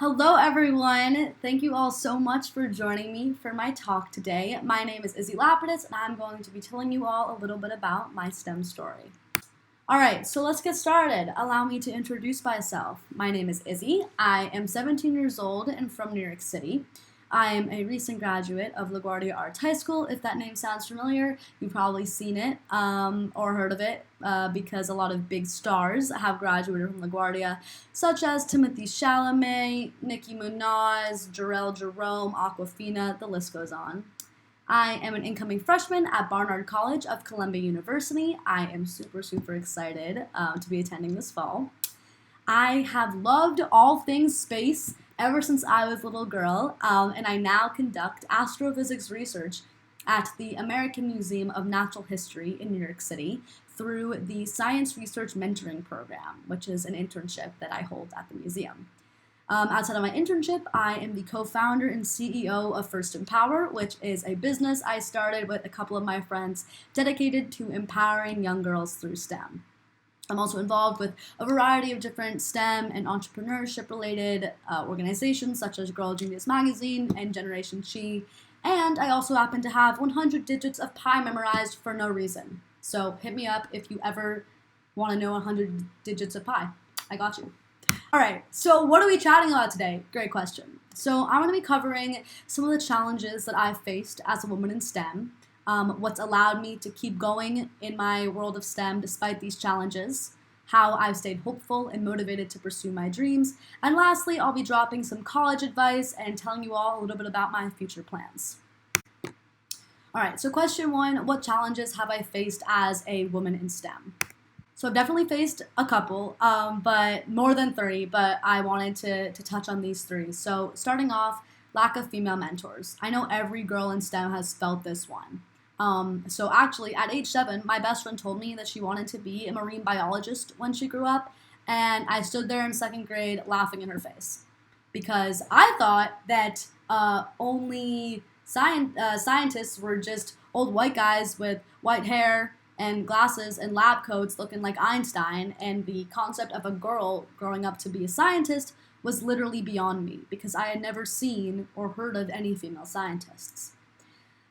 Hello, everyone. Thank you all so much for joining me for my talk today. My name is Izzy Lapidus, and I'm going to be telling you all a little bit about my STEM story. All right, so let's get started. Allow me to introduce myself. My name is Izzy. I am 17 years old and from New York City. I am a recent graduate of LaGuardia Arts High School. If that name sounds familiar, you've probably seen it or heard of it because a lot of big stars have graduated from LaGuardia, such as Timothy Chalamet, Nicki Minaj, Jarrell Jerome, Aquafina, the list goes on. I am an incoming freshman at Barnard College of Columbia University. I am super excited to be attending this fall. I have loved all things space ever since I was a little girl, and I now conduct astrophysics research at the American Museum of Natural History in New York City through the Science Research Mentoring Program, which is an internship that I hold at the museum. Outside of my internship, I am the co-founder and CEO of SUPERPOWER, which is a business I started with a couple of my friends dedicated to empowering young girls through STEM. I'm also involved with a variety of different STEM and entrepreneurship-related organizations such as Girl Genius Magazine and Generation She, and I also happen to have 100 digits of pi memorized for no reason. So hit me up if you ever want to know 100 digits of pi. I got you. All right, so what are we chatting about today? Great question. So I'm going to be covering some of the challenges that I've faced as a woman in STEM, what's allowed me to keep going in my world of STEM despite these challenges, how I've stayed hopeful and motivated to pursue my dreams, and lastly, I'll be dropping some college advice and telling you all a little bit about my future plans. All right, so question one, what challenges have I faced as a woman in STEM? So I've definitely faced a couple, but more than 30, but I wanted to touch on these three. So starting off, lack of female mentors. I know every girl in STEM has felt this one. So actually, at age 7, my best friend told me that she wanted to be a marine biologist when she grew up, and I stood there in 2nd grade laughing in her face because I thought that only scientists were just old white guys with white hair and glasses and lab coats looking like Einstein, and the concept of a girl growing up to be a scientist was literally beyond me because I had never seen or heard of any female scientists.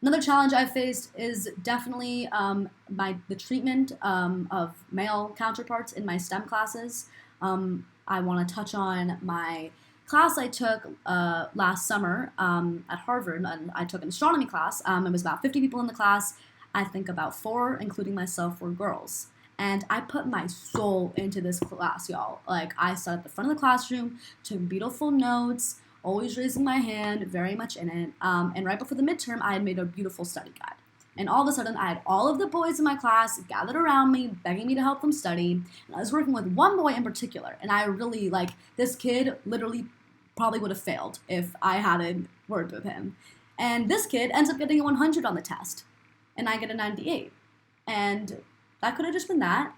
Another challenge I faced is definitely the treatment of male counterparts in my STEM classes. I want to touch on my class I took last summer at Harvard, and I took an astronomy class. It was about 50 people in the class. I think about 4, including myself, were girls. And I put my soul into this class, y'all. Like, I sat at the front of the classroom, took beautiful notes, always raising my hand, very much in it. And right before the midterm, I had made a beautiful study guide. And all of a sudden, I had all of the boys in my class gathered around me, begging me to help them study. And I was working with one boy in particular. And I really, this kid literally probably would have failed if I hadn't worked with him. And this kid ends up getting a 100 on the test. And I get a 98. And that could have just been that.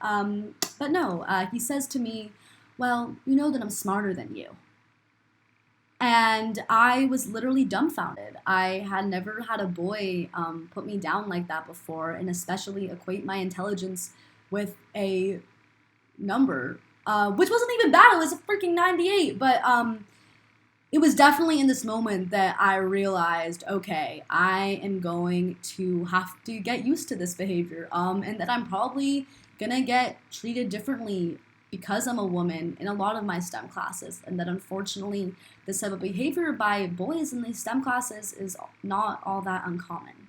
But no, he says to me, well, you know that I'm smarter than you. And I was literally dumbfounded. I had never had a boy put me down like that before, and especially equate my intelligence with a number, which wasn't even bad. It was a freaking 98. But it was definitely in this moment that I realized, okay, I am going to have to get used to this behavior, and that I'm probably gonna get treated differently because I'm a woman in a lot of my STEM classes, and that unfortunately this type of behavior by boys in these STEM classes is not all that uncommon.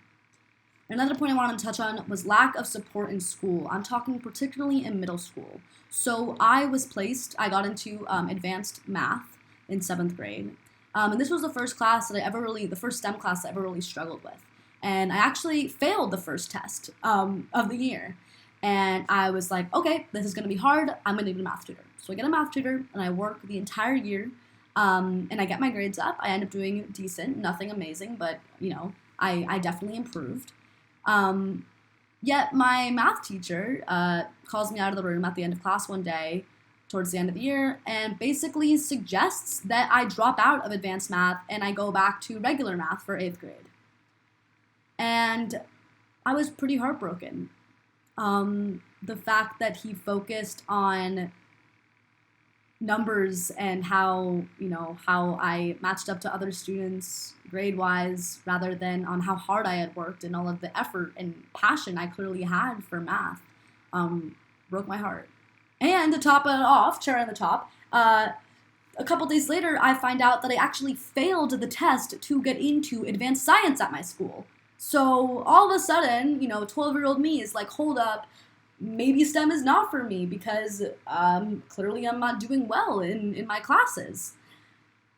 Another point I wanted to touch on was lack of support in school. I'm talking particularly in middle school. So I got into advanced math in 7th grade. And this was the first the first STEM class I ever really struggled with. And I actually failed the first test of the year. And I was like, okay, this is going to be hard. I'm going to need a math tutor. So I get a math tutor, and I work the entire year, and I get my grades up. I end up doing decent, nothing amazing, but, I definitely improved. Yet my math teacher calls me out of the room at the end of class one day, towards the end of the year, and basically suggests that I drop out of advanced math and I go back to regular math for 8th grade. And I was pretty heartbroken. The fact that he focused on numbers and how, how I matched up to other students grade-wise rather than on how hard I had worked and all of the effort and passion I clearly had for math, broke my heart. And to top it off, cherry on the top, a couple days later, I find out that I actually failed the test to get into advanced science at my school. So all of a sudden, 12-year-old me is like, hold up, maybe STEM is not for me because clearly I'm not doing well in my classes.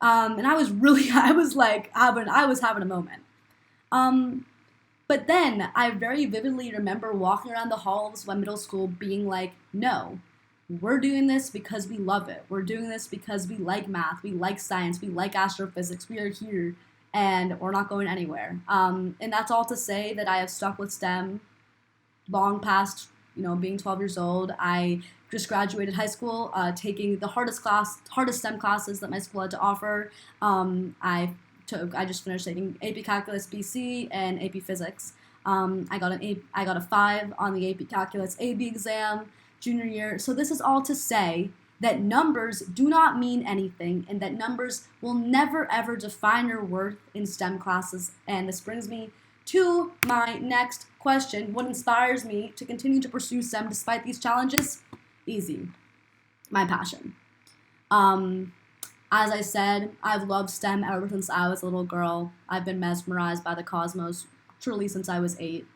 And I was having a moment. But then I very vividly remember walking around the halls of my middle school being like, no, we're doing this because we love it. We're doing this because we like math, we like science, we like astrophysics. We are here, and we're not going anywhere. And that's all to say that I have stuck with STEM long past, being 12 years old. I just graduated high school, taking the hardest STEM classes that my school had to offer. I just finished taking AP Calculus BC and AP Physics. I got a 5 on the AP Calculus AB exam junior year. So this is all to say that numbers do not mean anything and that numbers will never ever define your worth in STEM classes. And this brings me to my next question. What inspires me to continue to pursue STEM despite these challenges? Easy. My passion. As I said, I've loved STEM ever since I was a little girl. I've been mesmerized by the cosmos truly since I was 8.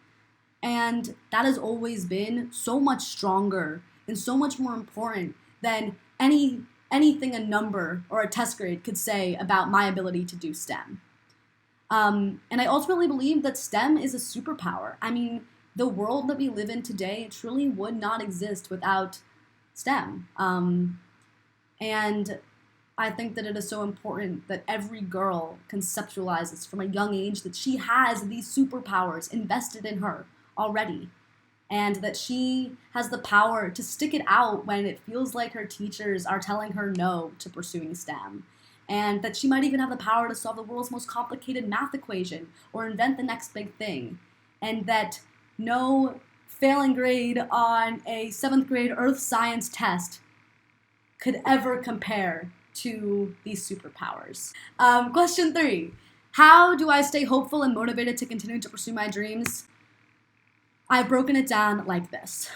And that has always been so much stronger and so much more important than anything a number or a test grade could say about my ability to do STEM. And I ultimately believe that STEM is a superpower. I mean, the world that we live in today truly would not exist without STEM. And I think that it is so important that every girl conceptualizes from a young age that she has these superpowers invested in her already, and that she has the power to stick it out when it feels like her teachers are telling her no to pursuing STEM, and that she might even have the power to solve the world's most complicated math equation or invent the next big thing, and that no failing grade on a 7th grade earth science test could ever compare to these superpowers. Question 3. How do I stay hopeful and motivated to continue to pursue my dreams? I've broken it down like this.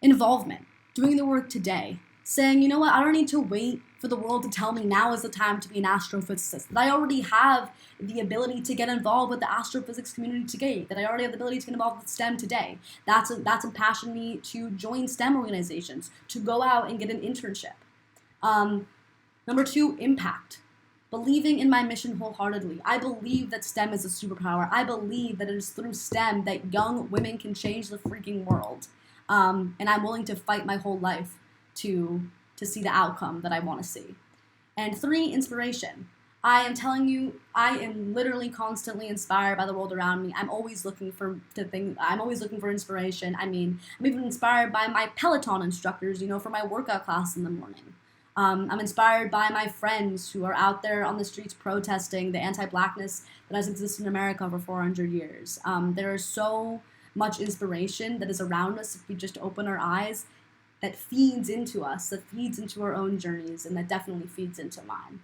Involvement. Doing the work today. Saying, you know what, I don't need to wait for the world to tell me now is the time to be an astrophysicist. That I already have the ability to get involved with the astrophysics community today. That I already have the ability to get involved with STEM today. That's impassioned me to join STEM organizations, to go out and get an internship. Number 2, impact. Believing in my mission wholeheartedly. I believe that STEM is a superpower. I believe that it is through STEM that young women can change the freaking world. And I'm willing to fight my whole life to see the outcome that I want to see. And 3, inspiration. I am telling you, I am literally constantly inspired by the world around me. I'm always looking for inspiration. I mean, I'm even inspired by my Peloton instructors, for my workout class in the morning. I'm inspired by my friends who are out there on the streets protesting the anti-blackness that has existed in America for 400 years. There is so much inspiration that is around us if we just open our eyes, that feeds into us, that feeds into our own journeys, and that definitely feeds into mine.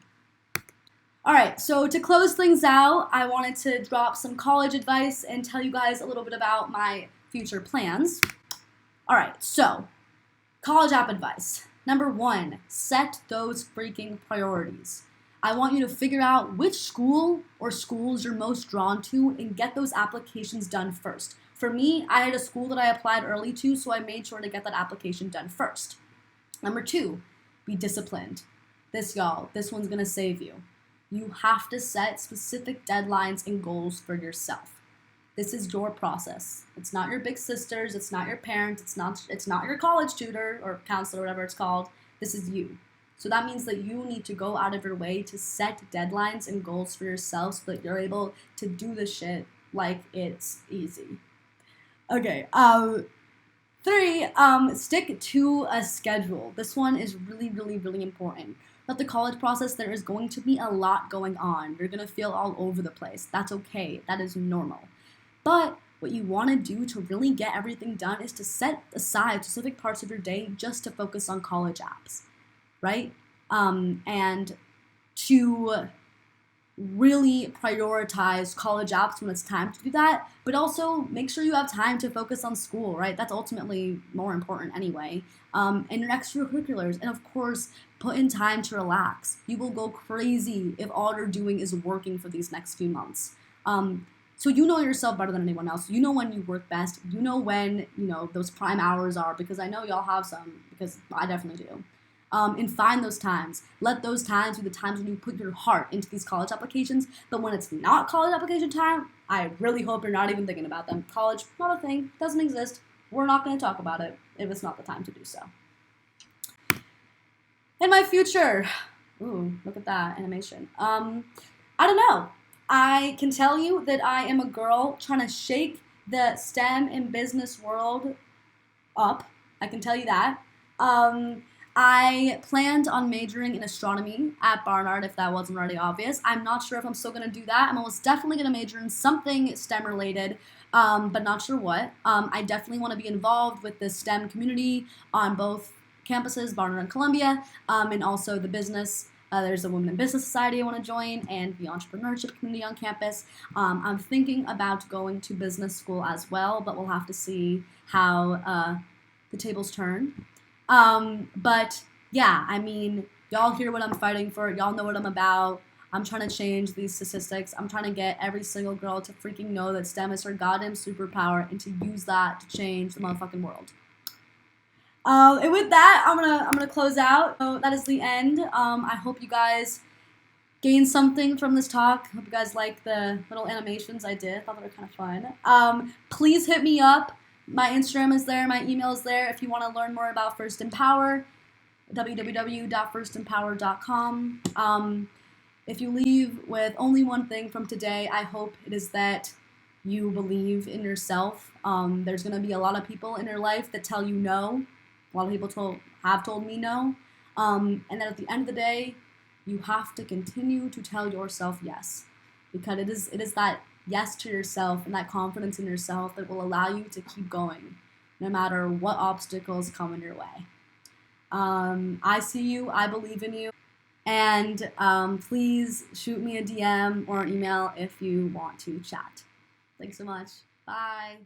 All right, so to close things out, I wanted to drop some college advice and tell you guys a little bit about my future plans. All right, so college app advice. Number 1, set those freaking priorities. I want you to figure out which school or schools you're most drawn to and get those applications done first. For me, I had a school that I applied early to, so I made sure to get that application done first. Number 2, be disciplined. This one's gonna save you. You have to set specific deadlines and goals for yourself. This is your process. It's not your big sisters, it's not your parents, it's not your college tutor or counselor, whatever it's called. This is you. So that means that you need to go out of your way to set deadlines and goals for yourself so that you're able to do the shit like it's easy. Okay, 3, stick to a schedule. This one is really, really, really important. But the college process, there is going to be a lot going on. You're going to feel all over the place. That's okay. That is normal. But what you want to do to really get everything done is to set aside specific parts of your day just to focus on college apps. right? And to really prioritize college apps when it's time to do that, but also make sure you have time to focus on school, right? That's ultimately more important anyway. And your extracurriculars, and of course, put in time to relax. You will go crazy if all you're doing is working for these next few months. So you know yourself better than anyone else. You know when you work best. You know when, those prime hours are, because I know y'all have some, because I definitely do. And find those times. Let those times be the times when you put your heart into these college applications. But when it's not college application time, I really hope you're not even thinking about them. College, not a thing, doesn't exist. We're not going to talk about it if it's not the time to do so. In my future, ooh, look at that animation. I don't know. I can tell you that I am a girl trying to shake the STEM and business world up. I can tell you that. I planned on majoring in astronomy at Barnard, if that wasn't already obvious. I'm not sure if I'm still going to do that. I'm almost definitely going to major in something STEM related, but not sure what. I definitely want to be involved with the STEM community on both campuses, Barnard and Columbia, and also the business. There's a Women in Business Society I want to join, and the entrepreneurship community on campus. I'm thinking about going to business school as well, but we'll have to see how the tables turn. But yeah, I mean, y'all hear what I'm fighting for. Y'all know what I'm about. I'm trying to change these statistics. I'm trying to get every single girl to freaking know that STEM is her goddamn superpower and to use that to change the motherfucking world. And with that, I'm gonna close out. So that is the end. I hope you guys gained something from this talk. Hope you guys like the little animations I did. I thought they were kind of fun. Please hit me up. My Instagram is there. My email is there. If you want to learn more about First Empower, www.firstempower.com. If you leave with only one thing from today, I hope it is that you believe in yourself. There's going to be a lot of people in your life that tell you no. A lot of people have told me no. And then at the end of the day, you have to continue to tell yourself yes. Because it is that yes to yourself and that confidence in yourself that will allow you to keep going no matter what obstacles come in your way. I see you. I believe in you. And please shoot me a DM or an email if you want to chat. Thanks so much. Bye.